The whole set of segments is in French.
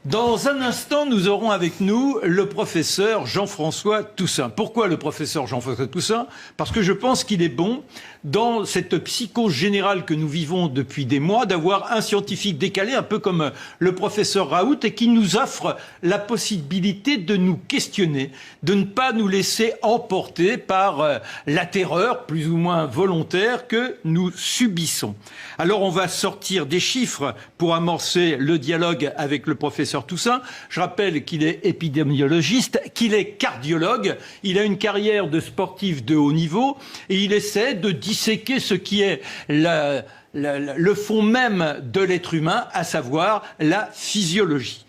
Dans un instant, nous aurons avec nous le professeur Jean-François Toussaint. Pourquoi le professeur Jean-François Toussaint? Parce que je pense qu'il est bon, dans cette psychose générale que nous vivons depuis des mois, d'avoir un scientifique décalé, un peu comme le professeur Raoult, et qui nous offre la possibilité de nous questionner, de ne pas nous laisser emporter par la terreur, plus ou moins volontaire, que nous subissons. Alors on va sortir des chiffres pour amorcer le dialogue avec le professeur Toussaint. Je rappelle qu'il est épidémiologiste, qu'il est cardiologue, il a une carrière de sportif de haut niveau et il essaie de disséquer ce qui est le fond même de l'être humain, à savoir la physiologie.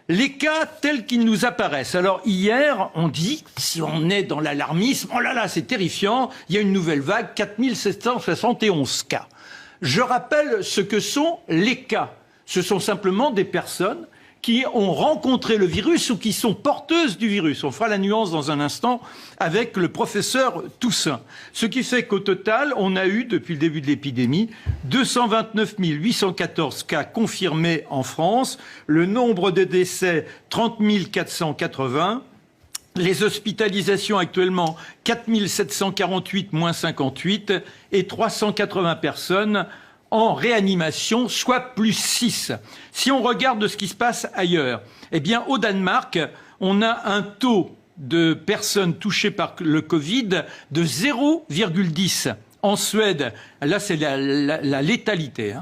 Les cas tels qu'ils nous apparaissent. Alors hier, on dit, si on est dans l'alarmisme, oh là là, c'est terrifiant, il y a une nouvelle vague, 4771 cas. Je rappelle ce que sont les cas. Ce sont simplement des personnes qui ont rencontré le virus ou qui sont porteuses du virus. On fera la nuance dans un instant avec le professeur Toussaint. Ce qui fait qu'au total, on a eu, depuis le début de l'épidémie, 229 814 cas confirmés en France. Le nombre de décès, 30 480. Les hospitalisations actuellement, 4 748 moins 58 et 380 personnes en réanimation, soit plus 6. Si on regarde ce qui se passe ailleurs, eh bien au Danemark, on a un taux de personnes touchées par le Covid de 0,10. En Suède, là c'est la létalité,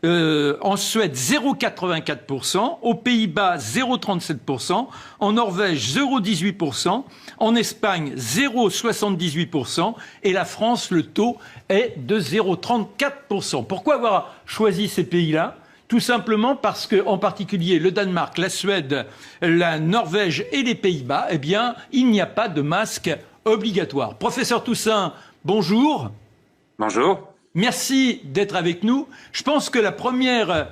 en Suède, 0,84%. Aux Pays-Bas, 0,37%. En Norvège, 0,18%. En Espagne, 0,78%. Et la France, le taux est de 0,34%. Pourquoi avoir choisi ces pays-là ? Tout simplement parce que, en particulier, le Danemark, la Suède, la Norvège et les Pays-Bas, eh bien, il n'y a pas de masque obligatoire. Professeur Toussaint, bonjour. Bonjour. Merci d'être avec nous. Je pense que la première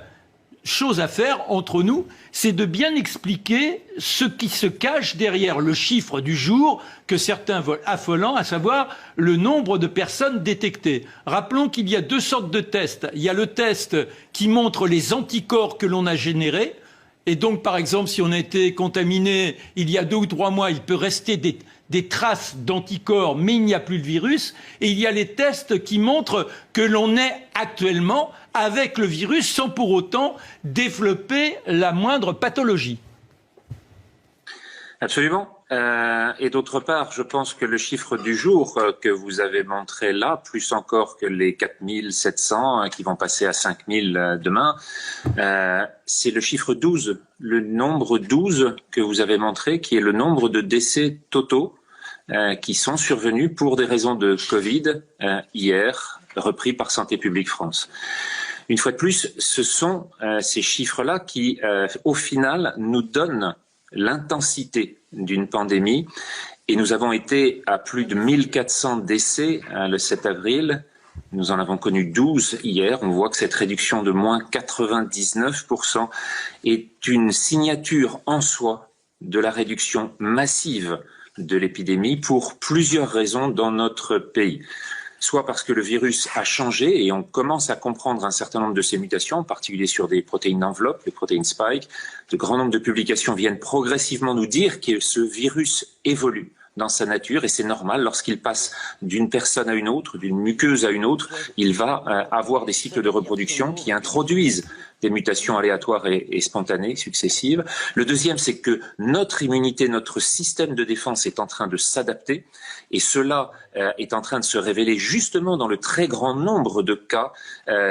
chose à faire entre nous, c'est de bien expliquer ce qui se cache derrière le chiffre du jour que certains veulent affolant, à savoir le nombre de personnes détectées. Rappelons qu'il y a deux sortes de tests. Il y a le test qui montre les anticorps que l'on a générés. Et donc, par exemple, si on a été contaminé il y a 2 ou 3 mois, il peut rester des traces d'anticorps, mais il n'y a plus de virus. Et il y a les tests qui montrent que l'on est actuellement avec le virus sans pour autant développer la moindre pathologie. Absolument. Et d'autre part, je pense que le chiffre du jour que vous avez montré là, plus encore que les 4700 qui vont passer à 5000 demain, c'est le chiffre 12, le nombre 12 que vous avez montré, qui est le nombre de décès totaux qui sont survenus pour des raisons de Covid hier, repris par Santé publique France. Une fois de plus, ce sont ces chiffres-là qui, au final, nous donnent l'intensité d'une pandémie. Et nous avons été à plus de 1400 décès le 7 avril. Nous en avons connu 12 hier. On voit que cette réduction de moins 99% est une signature en soi de la réduction massive de l'épidémie pour plusieurs raisons dans notre pays. Soit parce que le virus a changé et on commence à comprendre un certain nombre de ces mutations, en particulier sur des protéines d'enveloppe, les protéines spike. De grand nombre de publications viennent progressivement nous dire que ce virus évolue dans sa nature et c'est normal lorsqu'il passe d'une personne à une autre, d'une muqueuse à une autre, il va avoir des cycles de reproduction qui introduisent des mutations aléatoires et spontanées, successives. Le deuxième, c'est que notre immunité, notre système de défense est en train de s'adapter et cela est en train de se révéler justement dans le très grand nombre de cas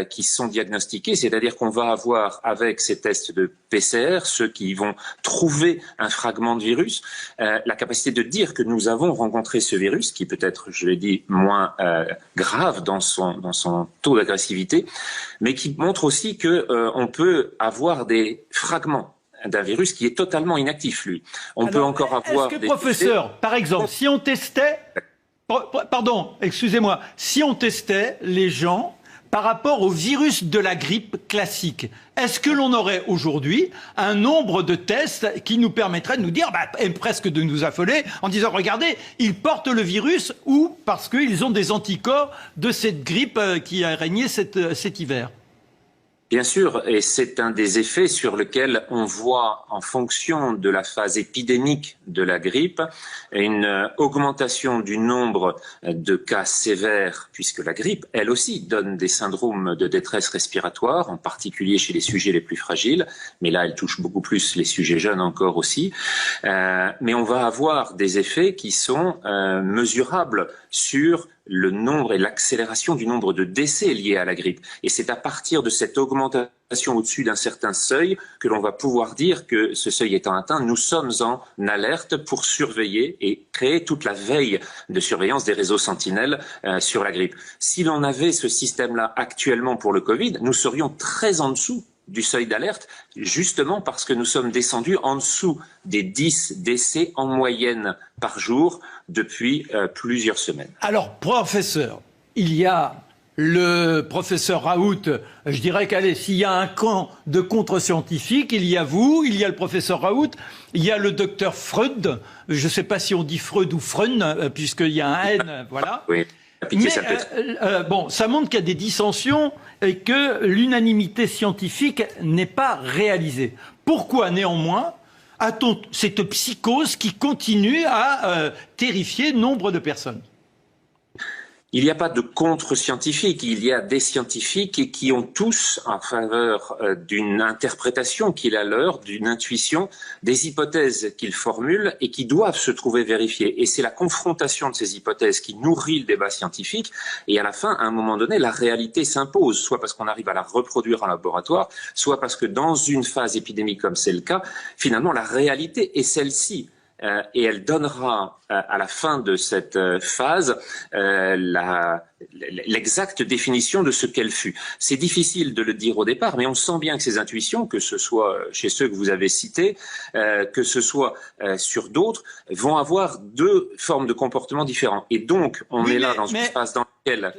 qui sont diagnostiqués, c'est-à-dire qu'on va avoir avec ces tests de PCR, ceux qui vont trouver un fragment de virus, la capacité de dire que nous avons rencontré ce virus, qui peut être, je l'ai dit, moins grave dans son taux d'agressivité, mais qui montre aussi que on peut avoir des fragments d'un virus qui est totalement inactif, lui. On peut encore avoir... Est-ce que, professeur, par exemple, si on testait... Pardon, excusez-moi. Si on testait les gens par rapport au virus de la grippe classique, est-ce que l'on aurait aujourd'hui un nombre de tests qui nous permettrait de nous dire, et presque de nous affoler, en disant, regardez, ils portent le virus ou parce qu'ils ont des anticorps de cette grippe qui a régné cet hiver? Bien sûr, et c'est un des effets sur lequel on voit, en fonction de la phase épidémique de la grippe, une augmentation du nombre de cas sévères, puisque la grippe, elle aussi, donne des syndromes de détresse respiratoire, en particulier chez les sujets les plus fragiles, mais là, elle touche beaucoup plus les sujets jeunes encore aussi. Mais on va avoir des effets qui sont mesurables sur le nombre et l'accélération du nombre de décès liés à la grippe. Et c'est à partir de cette augmentation au-dessus d'un certain seuil que l'on va pouvoir dire que ce seuil étant atteint, nous sommes en alerte pour surveiller et créer toute la veille de surveillance des réseaux sentinelles sur la grippe. Si l'on avait ce système-là actuellement pour le Covid, nous serions très en dessous du seuil d'alerte, justement parce que nous sommes descendus en dessous des 10 décès en moyenne par jour depuis plusieurs semaines. Alors, professeur, il y a le professeur Raoult. Je dirais qu'allez, s'il y a un camp de contre-scientifiques, il y a vous, il y a le professeur Raoult, il y a le docteur Freud. Je ne sais pas si on dit Freud ou Freund, puisqu'il y a un N, voilà. Oui. Mais bon, ça montre qu'il y a des dissensions et que l'unanimité scientifique n'est pas réalisée. Pourquoi, néanmoins, a-t-on cette psychose qui continue à terrifier nombre de personnes ? Il n'y a pas de contre-scientifiques, il y a des scientifiques qui ont tous en faveur d'une interprétation qui est la leur, d'une intuition, des hypothèses qu'ils formulent et qui doivent se trouver vérifiées. Et c'est la confrontation de ces hypothèses qui nourrit le débat scientifique. Et à la fin, à un moment donné, la réalité s'impose, soit parce qu'on arrive à la reproduire en laboratoire, soit parce que dans une phase épidémique comme c'est le cas, finalement la réalité est celle-ci. Et elle donnera à la fin de cette phase l'exacte définition de ce qu'elle fut. C'est difficile de le dire au départ, mais on sent bien que ces intuitions, que ce soit chez ceux que vous avez cités, que ce soit sur d'autres, vont avoir deux formes de comportements différents. Et donc, on est là dans une phase dans laquelle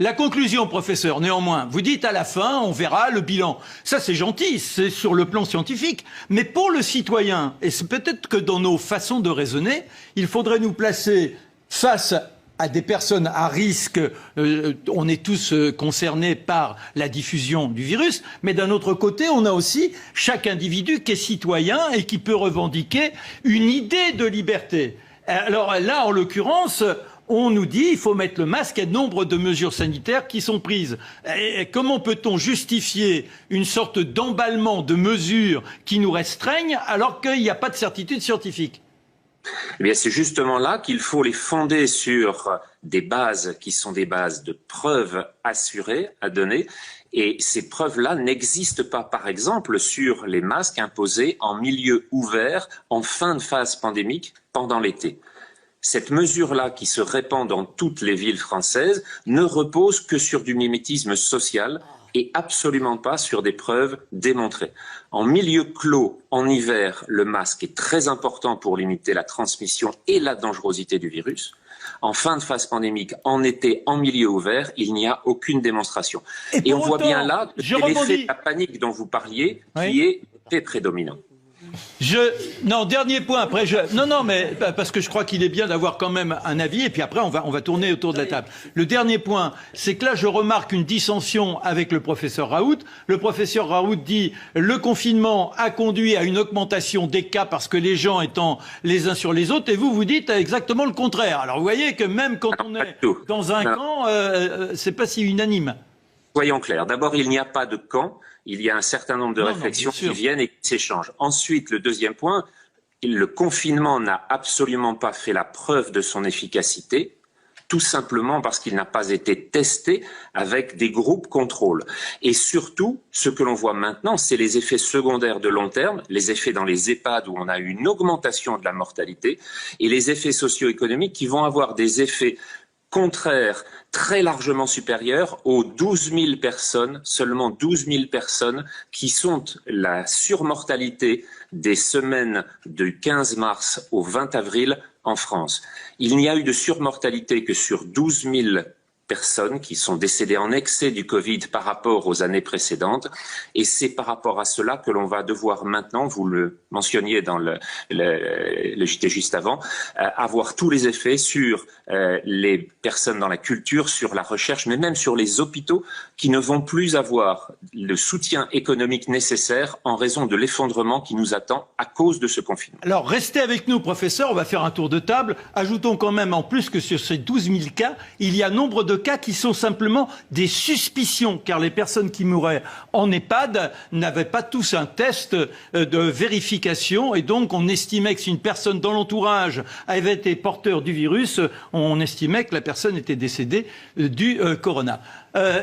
la conclusion, professeur, néanmoins, vous dites à la fin, on verra le bilan. Ça, c'est gentil, c'est sur le plan scientifique. Mais pour le citoyen, et c'est peut-être que dans nos façons de raisonner, il faudrait nous placer face à des personnes à risque. On est tous concernés par la diffusion du virus. Mais d'un autre côté, on a aussi chaque individu qui est citoyen et qui peut revendiquer une idée de liberté. Alors là, en l'occurrence, on nous dit qu'il faut mettre le masque et nombre de mesures sanitaires qui sont prises. Et comment peut-on justifier une sorte d'emballement de mesures qui nous restreignent alors qu'il n'y a pas de certitude scientifique ? Eh bien, c'est justement là qu'il faut les fonder sur des bases qui sont des bases de preuves assurées à donner. Et ces preuves-là n'existent pas, par exemple, sur les masques imposés en milieu ouvert en fin de phase pandémique pendant l'été. Cette mesure-là, qui se répand dans toutes les villes françaises, ne repose que sur du mimétisme social et absolument pas sur des preuves démontrées. En milieu clos, en hiver, le masque est très important pour limiter la transmission et la dangerosité du virus. En fin de phase pandémique, en été, en milieu ouvert, il n'y a aucune démonstration. Et on voit bien là que c'est l'effet de la panique dont vous parliez qui est très prédominant. Non, dernier point, après Non, mais parce que je crois qu'il est bien d'avoir quand même un avis, et puis après on va tourner autour de la table. Le dernier point, c'est que là je remarque une dissension avec le professeur Raoult. Le professeur Raoult dit le confinement a conduit à une augmentation des cas parce que les gens étant les uns sur les autres, et vous dites exactement le contraire. Alors vous voyez que même quand on est dans un camp, c'est pas si unanime. Soyons clairs. D'abord, il n'y a pas de camp. Il y a un certain nombre de réflexions qui viennent et qui s'échangent. Ensuite, le deuxième point, le confinement n'a absolument pas fait la preuve de son efficacité, tout simplement parce qu'il n'a pas été testé avec des groupes contrôle. Et surtout, ce que l'on voit maintenant, c'est les effets secondaires de long terme, les effets dans les EHPAD où on a eu une augmentation de la mortalité, et les effets socio-économiques qui vont avoir des effets contraire très largement supérieur aux 12 000 personnes, seulement 12 000 personnes qui sont la surmortalité des semaines du 15 mars au 20 avril en France. Il n'y a eu de surmortalité que sur 12 000 personnes qui sont décédées en excès du Covid par rapport aux années précédentes. Et c'est par rapport à cela que l'on va devoir maintenant, vous le mentionniez dans le JT juste avant, avoir tous les effets sur les personnes dans la culture, sur la recherche, mais même sur les hôpitaux qui ne vont plus avoir le soutien économique nécessaire en raison de l'effondrement qui nous attend à cause de ce confinement. Alors, restez avec nous, professeur, on va faire un tour de table. Ajoutons quand même, en plus, que sur ces 12 000 cas, il y a nombre de cas qui sont simplement des suspicions, car les personnes qui mouraient en EHPAD n'avaient pas tous un test de vérification, et donc on estimait que si une personne dans l'entourage avait été porteur du virus, on estimait que la personne était décédée du corona.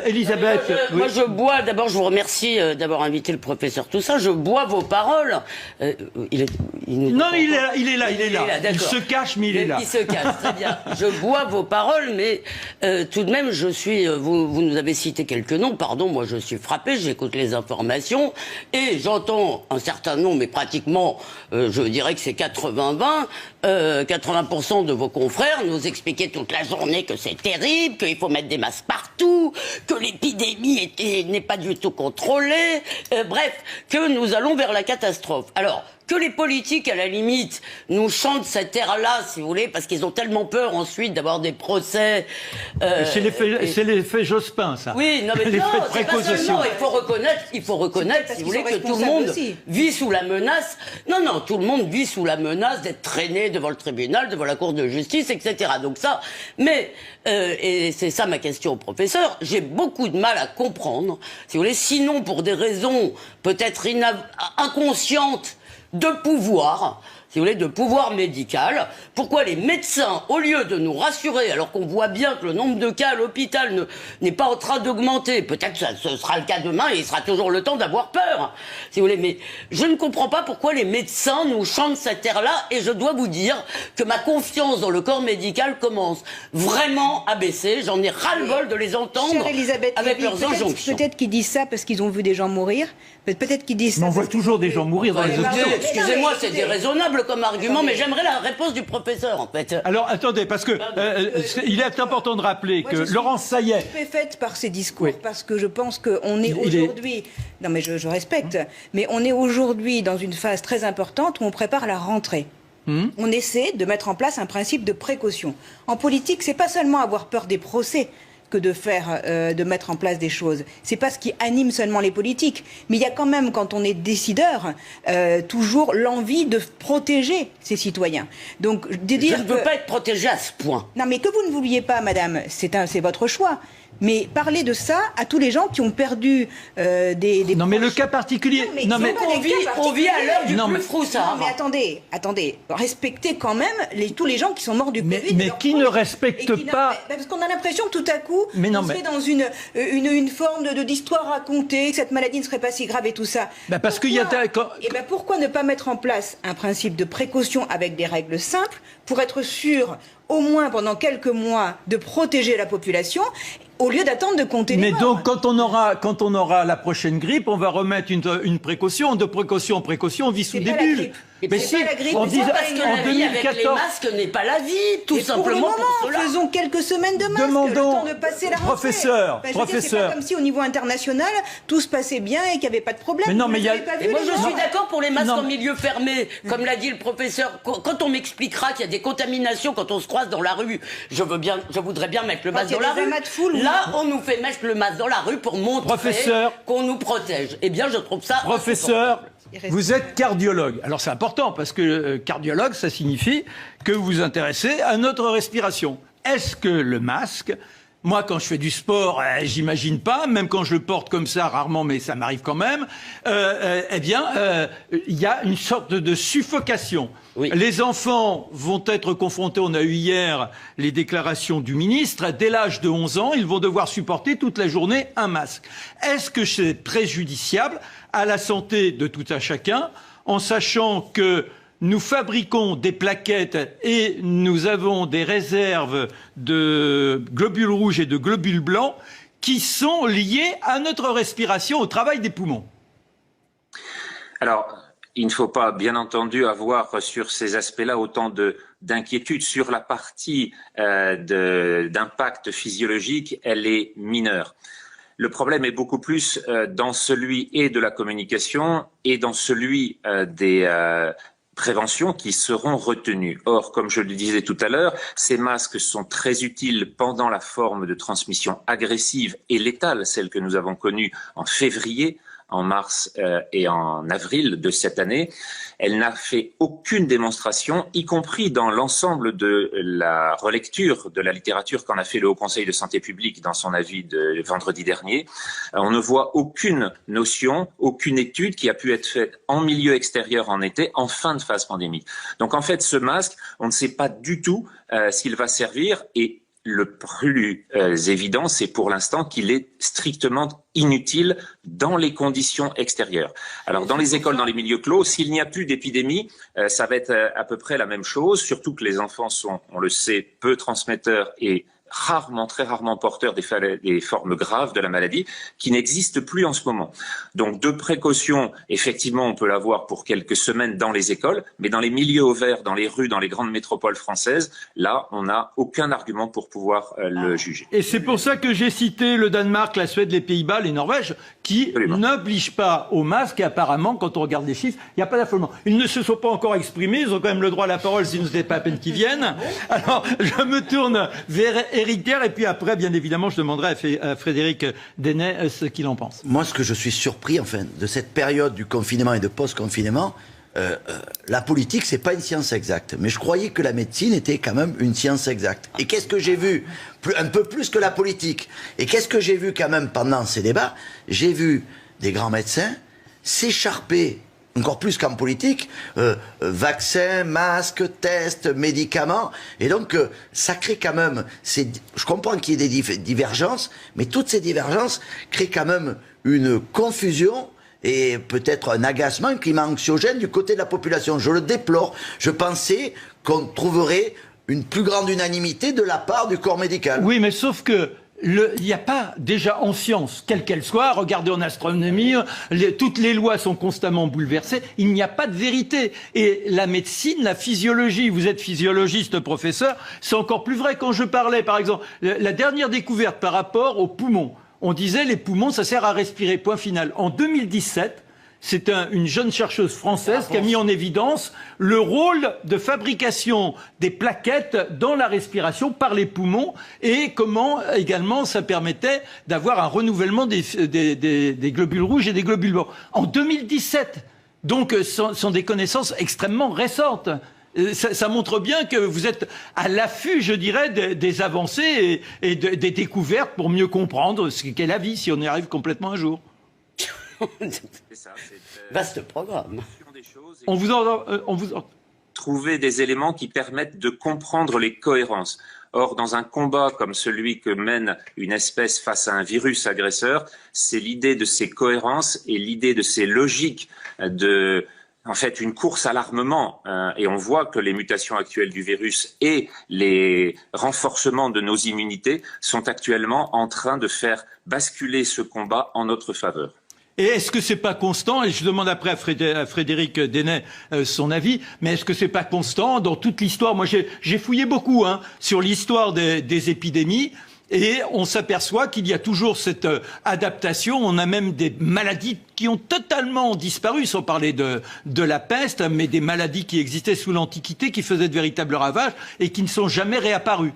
Elisabeth, moi je bois, d'abord je vous remercie d'avoir invité le professeur Toussaint, je bois vos paroles. Il est là. Il se cache, mais il est là. Il se cache, très bien. Je bois vos paroles, mais tout de même, vous nous avez cité quelques noms, pardon, moi je suis frappé, j'écoute les informations, et j'entends un certain nombre, mais pratiquement, je dirais que c'est 80-20, 80% de vos confrères nous expliquaient toute la journée que c'est terrible, qu'il faut mettre des masques partout, que l'épidémie n'est pas du tout contrôlée, bref, que nous allons vers la catastrophe. Alors, que les politiques, à la limite, nous chantent cette ère-là, si vous voulez, parce qu'ils ont tellement peur ensuite d'avoir des procès. C'est l'effet Jospin, ça. Oui, non, mais non, c'est pas seulement. Il faut reconnaître, si vous voulez, que tout le monde vit sous la menace. Non, tout le monde vit sous la menace d'être traîné devant le tribunal, devant la Cour de justice, etc. Donc ça, mais, et c'est ça ma question au professeur, j'ai beaucoup de mal à comprendre, si vous voulez, sinon pour des raisons peut-être inconscientes, de pouvoir, si vous voulez, de pouvoir médical. Pourquoi les médecins, au lieu de nous rassurer, alors qu'on voit bien que le nombre de cas à l'hôpital n'est pas en train d'augmenter, peut-être que ce sera le cas demain et il sera toujours le temps d'avoir peur, si vous voulez, mais je ne comprends pas pourquoi les médecins nous chantent cette ère-là, et je dois vous dire que ma confiance dans le corps médical commence vraiment à baisser. J'en ai ras-le-bol de les entendre. Chère Elisabeth, avec leurs injonctions. Peut-être qu'ils disent ça parce qu'ils ont vu des gens mourir. Peut-être qu'ils disent ça. Mais on voit toujours des gens mourir dans les hôpitaux. Excusez-moi, c'est déraisonnable comme argument, mais j'aimerais la réponse du professeur, en fait. Alors, attendez, parce que il est important de rappeler que Laurence Sayet... Je suis faite par ces discours, parce que je pense qu'on est aujourd'hui... Non, mais je respecte. Mais on est aujourd'hui dans une phase très importante où on prépare la rentrée. On essaie de mettre en place un principe de précaution. En politique, c'est pas seulement avoir peur des procès que de mettre en place des choses. C'est pas ce qui anime seulement les politiques. Mais il y a quand même, quand on est décideur, toujours l'envie de protéger ses citoyens. Donc, de dire je ne veux pas être protégé à ce point. Non, mais que vous ne vouliez pas, madame, c'est votre choix. Mais parlez de ça à tous les gens qui ont perdu des Non, proches. mais le cas particulier... On vit à l'heure du plus fou, ça. Non, mais attendez. Respectez quand même tous les gens qui sont morts du Covid. Mais qui ne respectent pas... Parce qu'on a l'impression que tout à coup, on serait dans une forme d'histoire racontée, que cette maladie ne serait pas si grave et tout ça. Parce qu'il y a... pourquoi ne pas mettre en place un principe de précaution avec des règles simples pour être sûr, au moins pendant quelques mois, de protéger la population, au lieu d'attendre de compter les morts. Mais donc, quand on aura la prochaine grippe, on va remettre une précaution. De précaution en précaution, on vit sous des bulles. Mais si, la grippe, parce que la vie avec les masques n'est pas la vie, tout simplement. Pour le moment, faisons quelques semaines de masques, le temps de passer la rentrée. Professeur. C'est pas comme si au niveau international, tout se passait bien et qu'il n'y avait pas de problème. Mais non, mais moi je suis d'accord pour les masques en milieu fermé, comme l'a dit le professeur. Quand on m'expliquera qu'il y a des contaminations quand on se croise dans la rue, je voudrais bien mettre le masque dans la rue. Là, on nous fait mettre le masque dans la rue pour montrer qu'on nous protège. Eh bien, je trouve ça... Professeur, vous êtes cardiologue. Alors c'est important parce que cardiologue, ça signifie que vous vous intéressez à notre respiration. Est-ce que le masque... Moi, quand je fais du sport, j'imagine pas, même quand je le porte comme ça, rarement, mais ça m'arrive quand même, il y a une sorte de suffocation. Oui. Les enfants vont être confrontés, on a eu hier les déclarations du ministre, dès l'âge de 11 ans, ils vont devoir supporter toute la journée un masque. Est-ce que c'est préjudiciable à la santé de tout un chacun, en sachant que nous fabriquons des plaquettes et nous avons des réserves de globules rouges et de globules blancs qui sont liés à notre respiration, au travail des poumons? Alors, il ne faut pas, bien entendu, avoir sur ces aspects-là autant d'inquiétudes. Sur la partie d'impact physiologique, elle est mineure. Le problème est beaucoup plus dans celui et de la communication et dans celui des préventions qui seront retenues. Or, comme je le disais tout à l'heure, ces masques sont très utiles pendant la forme de transmission agressive et létale, celle que nous avons connue en février, en mars et en avril de cette année. Elle n'a fait aucune démonstration, y compris dans l'ensemble de la relecture de la littérature qu'en a fait le Haut Conseil de santé publique dans son avis de vendredi dernier. On ne voit aucune notion, aucune étude qui a pu être faite en milieu extérieur en été, en fin de phase pandémique. Donc en fait, ce masque, on ne sait pas du tout s'il va servir, et le plus évident, c'est pour l'instant qu'il est strictement inutile dans les conditions extérieures. Alors dans les écoles, dans les milieux clos, s'il n'y a plus d'épidémie, ça va être à peu près la même chose, surtout que les enfants sont, on le sait, peu transmetteurs et très rarement porteurs des formes graves de la maladie, qui n'existent plus en ce moment. Donc de précaution, effectivement, on peut l'avoir pour quelques semaines dans les écoles, mais dans les milieux ouverts, dans les rues, dans les grandes métropoles françaises, là, on n'a aucun argument pour pouvoir le juger. Et c'est pour ça que j'ai cité le Danemark, la Suède, les Pays-Bas, les Norvèges, qui n'obligent pas au masque, et apparemment, quand on regarde les chiffres, il n'y a pas d'affolement. Ils ne se sont pas encore exprimés, ils ont quand même le droit à la parole, sinon ce n'est pas à peine qu'ils viennent. Alors, je me tourne vers Éric Kerr, et puis après, bien évidemment, je demanderai à Frédéric Deney ce qu'il en pense. Moi, ce que je suis surpris, enfin, de cette période du confinement et de post-confinement, la politique, c'est pas une science exacte. Mais je croyais que la médecine était quand même une science exacte. Et qu'est-ce que j'ai vu un peu plus que la politique. Et qu'est-ce que j'ai vu quand même pendant ces débats? J'ai vu des grands médecins s'écharper, encore plus qu'en politique, vaccins, masques, tests, médicaments. Et donc, ça crée quand même... Je comprends qu'il y ait des divergences, mais toutes ces divergences créent quand même une confusion et peut-être un agacement, un climat anxiogène du côté de la population. Je le déplore. Je pensais qu'on trouverait une plus grande unanimité de la part du corps médical. Oui, mais sauf que il n'y a pas, déjà en science, quelle qu'elle soit, regardez en astronomie, toutes les lois sont constamment bouleversées, il n'y a pas de vérité. Et la médecine, la physiologie, vous êtes physiologiste, professeur, c'est encore plus vrai. Quand je parlais, par exemple, la dernière découverte par rapport aux poumons, on disait les poumons, ça sert à respirer, point final. En 2017, c'est une jeune chercheuse française qui a mis en évidence le rôle de fabrication des plaquettes dans la respiration par les poumons et comment également ça permettait d'avoir un renouvellement des globules rouges et des globules blancs. En 2017, donc ce sont des connaissances extrêmement récentes. Ça montre bien que vous êtes à l'affût, je dirais, des avancées et des découvertes pour mieux comprendre ce qu'est la vie, si on y arrive complètement un jour. Vaste programme. On vous Trouver des éléments qui permettent de comprendre les cohérences. Or, dans un combat comme celui que mène une espèce face à un virus agresseur, c'est l'idée de ces cohérences et l'idée de ces logiques en fait, une course à l'armement, et on voit que les mutations actuelles du virus et les renforcements de nos immunités sont actuellement en train de faire basculer ce combat en notre faveur. Et est-ce que c'est pas constant, et je demande après à Frédéric Deney son avis, mais est-ce que c'est pas constant dans toute l'histoire? Moi j'ai fouillé beaucoup sur l'histoire des épidémies, et on s'aperçoit qu'il y a toujours cette adaptation. On a même des maladies qui ont totalement disparu, sans parler de la peste, mais des maladies qui existaient sous l'Antiquité, qui faisaient de véritables ravages et qui ne sont jamais réapparues.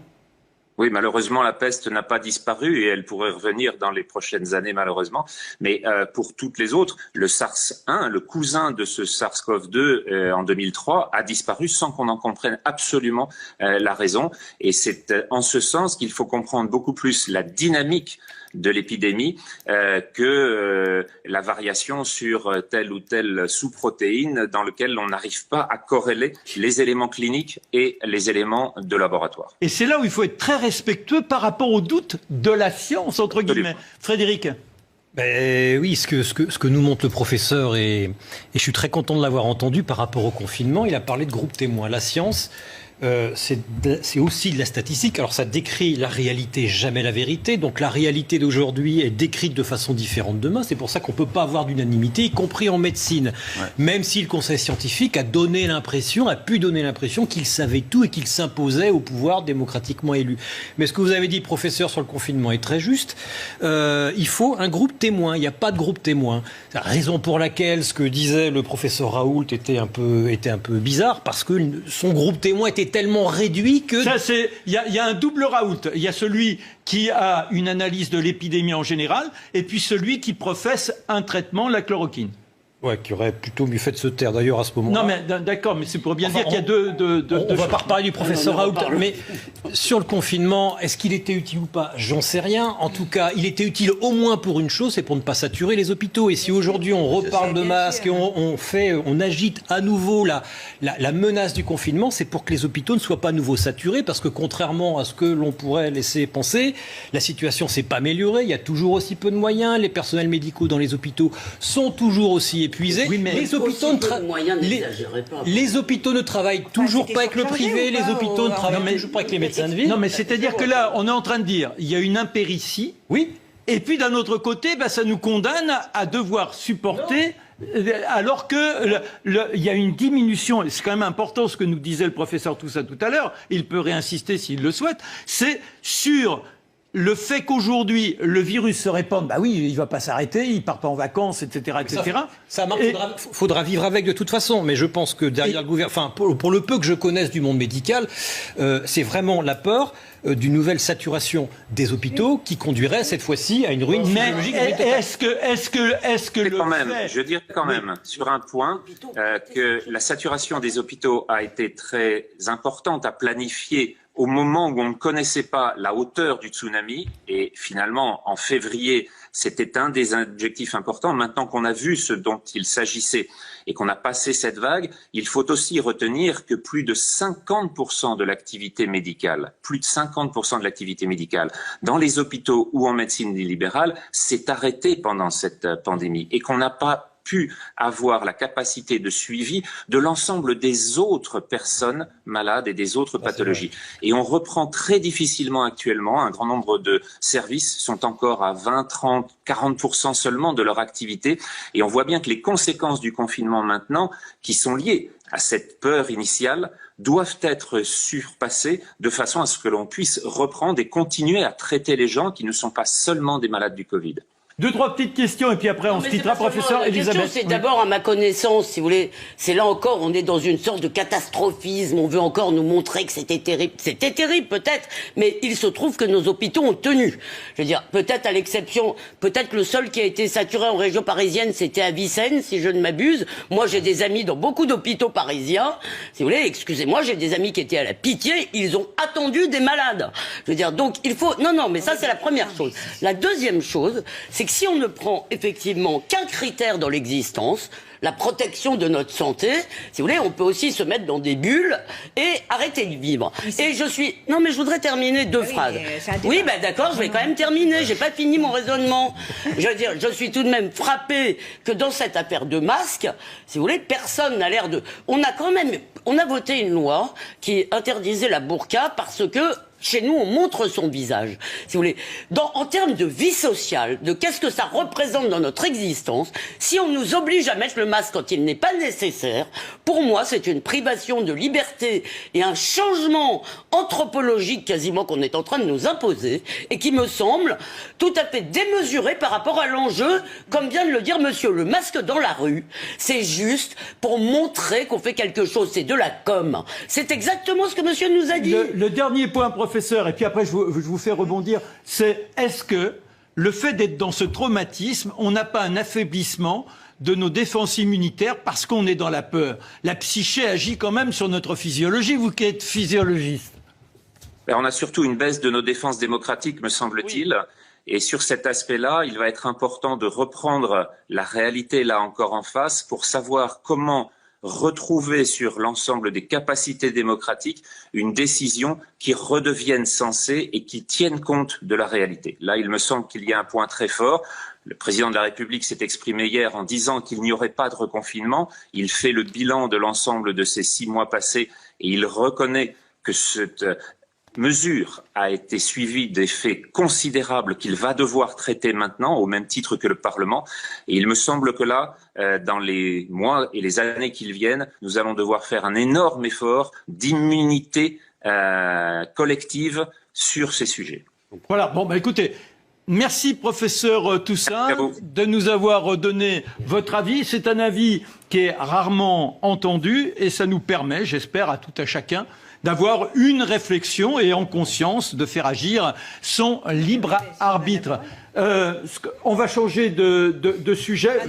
Oui, malheureusement, la peste n'a pas disparu et elle pourrait revenir dans les prochaines années, malheureusement. Mais pour toutes les autres, le SARS-1, le cousin de ce SARS-CoV-2 en 2003, a disparu sans qu'on en comprenne absolument la raison. Et c'est en ce sens qu'il faut comprendre beaucoup plus la dynamique de l'épidémie que la variation sur telle ou telle sous-protéine dans lequel on n'arrive pas à corréler les éléments cliniques et les éléments de laboratoire. Et c'est là où il faut être très respectueux par rapport aux doutes de la science, entre guillemets. Frédéric? Oui, ce que nous montre le professeur, et je suis très content de l'avoir entendu par rapport au confinement, il a parlé de groupe témoin. La science c'est aussi de la statistique. Alors ça décrit la réalité, jamais la vérité. Donc la réalité d'aujourd'hui est décrite de façon différente demain. C'est pour ça qu'on ne peut pas avoir d'unanimité, y compris en médecine. Ouais. Même si le Conseil scientifique a pu donner l'impression qu'il savait tout et qu'il s'imposait au pouvoir démocratiquement élu. Mais ce que vous avez dit, professeur, sur le confinement est très juste. Il faut un groupe témoin. Il n'y a pas de groupe témoin. C'est la raison pour laquelle ce que disait le professeur Raoult était un peu bizarre, parce que son groupe témoin était tellement réduit que... Il y a un double Raoult. Il y a celui qui a une analyse de l'épidémie en général, et puis celui qui professe un traitement, la chloroquine. Ouais, qui aurait plutôt mieux fait de se taire d'ailleurs à ce moment-là. Non, mais d'accord, mais c'est pour bien dire qu'il y a deux on va pas reparler du professeur Raoult, mais sur le confinement, est-ce qu'il était utile ou pas? J'en sais rien. En tout cas, il était utile au moins pour une chose, c'est pour ne pas saturer les hôpitaux. Et si aujourd'hui on reparle de masques et on agite à nouveau la menace du confinement, c'est pour que les hôpitaux ne soient pas à nouveau saturés, parce que contrairement à ce que l'on pourrait laisser penser, la situation s'est pas améliorée. Il y a toujours aussi peu de moyens. Les personnels médicaux dans les hôpitaux sont toujours aussi épuisés. Oui, mais les hôpitaux ne travaillent toujours pas avec le privé, les hôpitaux ne travaillent toujours pas avec les médecins de ville. Non, mais c'est-à-dire que là, on est en train de dire, il y a une impéritie. Oui. Et puis d'un autre côté, ça nous condamne à devoir supporter, alors que il y a une diminution. C'est quand même important ce que nous disait le professeur Toussaint tout à l'heure. Il peut réinsister s'il le souhaite. C'est sur le fait qu'aujourd'hui, le virus se répande, bah oui, il ne va pas s'arrêter, il ne part pas en vacances, etc., etc. Ça marche, faudra vivre avec de toute façon. Mais je pense que derrière le gouvernement, pour le peu que je connaisse du monde médical, c'est vraiment la peur d'une nouvelle saturation des hôpitaux qui conduirait cette fois-ci à une ruine physiologique. Je veux dire quand même sur un point que la saturation des hôpitaux a été très importante à planifier au moment où on ne connaissait pas la hauteur du tsunami, et finalement, en février, c'était un des objectifs importants. Maintenant qu'on a vu ce dont il s'agissait et qu'on a passé cette vague, il faut aussi retenir que plus de 50% de l'activité médicale, dans les hôpitaux ou en médecine libérale, s'est arrêtée pendant cette pandémie, et qu'on n'a pas pu avoir la capacité de suivi de l'ensemble des autres personnes malades et des autres pathologies. Et on reprend très difficilement actuellement. Un grand nombre de services sont encore à 20, 30, 40% seulement de leur activité. Et on voit bien que les conséquences du confinement maintenant, qui sont liées à cette peur initiale, doivent être surpassées de façon à ce que l'on puisse reprendre et continuer à traiter les gens qui ne sont pas seulement des malades du Covid. Deux, trois petites questions et puis après on se quittera, professeur Elisabeth. C'est d'abord, à ma connaissance, si vous voulez, c'est là encore, on est dans une sorte de catastrophisme. On veut encore nous montrer que c'était terrible. C'était terrible peut-être, mais il se trouve que nos hôpitaux ont tenu. Je veux dire, peut-être à l'exception, peut-être le seul qui a été saturé en région parisienne, c'était à Vicenne, si je ne m'abuse. Moi, j'ai des amis dans beaucoup d'hôpitaux parisiens. Si vous voulez, excusez-moi, j'ai des amis qui étaient à la Pitié. Ils ont attendu des malades. Je veux dire, donc il faut. Non, mais ça c'est la première chose. La deuxième chose, c'est que si on ne prend effectivement qu'un critère dans l'existence, la protection de notre santé, si vous voulez, on peut aussi se mettre dans des bulles et arrêter de vivre. Et non, mais je voudrais terminer deux phrases. Oui, d'accord, je vais quand même terminer. J'ai pas fini mon raisonnement. Je veux dire, je suis tout de même frappé que dans cette affaire de masques, si vous voulez, personne n'a l'air de. On a voté une loi qui interdisait la burqa parce que chez nous, on montre son visage, si vous voulez. En termes de vie sociale, de qu'est-ce que ça représente dans notre existence, si on nous oblige à mettre le masque quand il n'est pas nécessaire, pour moi, c'est une privation de liberté et un changement anthropologique quasiment qu'on est en train de nous imposer et qui me semble tout à fait démesuré par rapport à l'enjeu, comme vient de le dire monsieur. Le masque dans la rue, c'est juste pour montrer qu'on fait quelque chose, c'est de la com. C'est exactement ce que monsieur nous a dit. Le dernier point, professeur, et puis après je vous fais rebondir, c'est est-ce que le fait d'être dans ce traumatisme, on n'a pas un affaiblissement de nos défenses immunitaires parce qu'on est dans la peur? La psyché agit quand même sur notre physiologie, vous qui êtes physiologiste. On a surtout une baisse de nos défenses démocratiques, me semble-t-il. Oui. Et sur cet aspect-là, il va être important de reprendre la réalité là encore en face pour savoir comment retrouver sur l'ensemble des capacités démocratiques une décision qui redevienne sensée et qui tienne compte de la réalité. Là, il me semble qu'il y a un point très fort. Le président de la République s'est exprimé hier en disant qu'il n'y aurait pas de reconfinement. Il fait le bilan de l'ensemble de ces 6 mois passés et il reconnaît que cette mesure a été suivie d'effets considérables qu'il va devoir traiter maintenant, au même titre que le Parlement. Et il me semble que là, dans les mois et les années qui viennent, nous allons devoir faire un énorme effort d'immunité collective sur ces sujets. Voilà, bon, bah écoutez, merci professeur Toussaint de nous avoir donné votre avis. C'est un avis qui est rarement entendu et ça nous permet, j'espère, à tout à chacun, d'avoir une réflexion et en conscience de faire agir son libre arbitre. On va changer de sujet.